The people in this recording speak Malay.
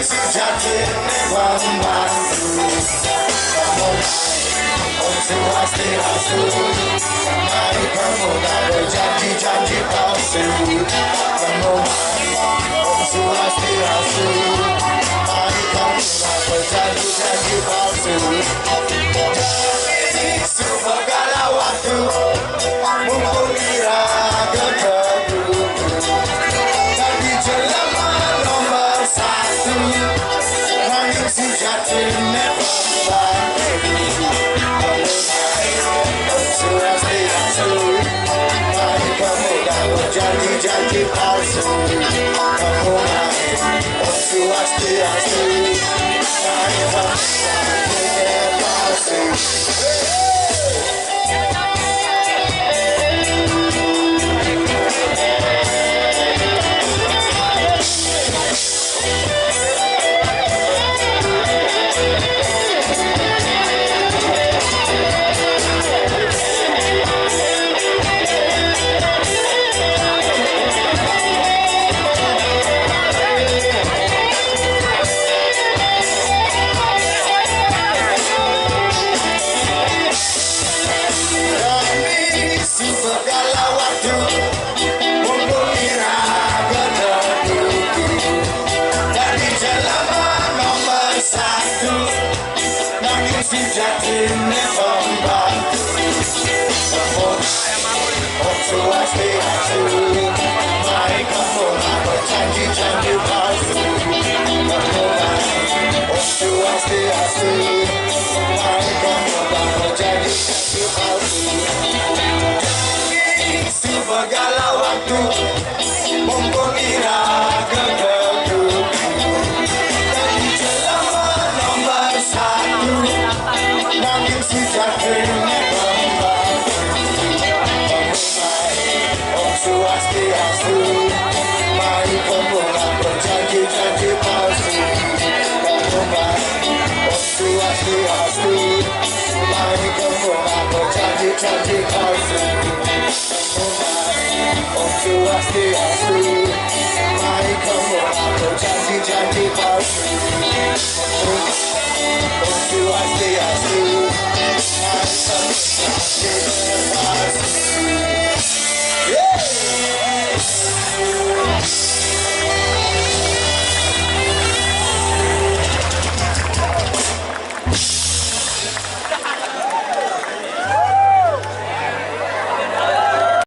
sejatinya membantu. Kamu Om Swastiastu, mari kamu tak berjanji-janji palsu. Kamu Om Swastiastu, mari kamu tak berjanji-janji palsu. Segala waktu mumpung iraga teguh, tapi jelema nomor satu, nanging sejati never janji-janji palsu. Kamu Om Swastiastu, mari kamu janji palsu. Sejatinya membantu. Om Swastiastu, mari kamu tak berjanji-janji palsu. Om Swastiastu, mari kamu tak berjanji-janji palsu. Segala waktu mumpung iraga teguh, tapi jelema nomor satu, nanging sejatinya membantu. Om Swastiastu, mari kamu tak berjanji-janji palsu. Om Swastiastu, mari kamu tak berjanji-janji palsu. Om Swastiastu, mari kamu tak berjanji-janji palsu. Om Swastiastu, mari kamu tak berjanji-janji palsu.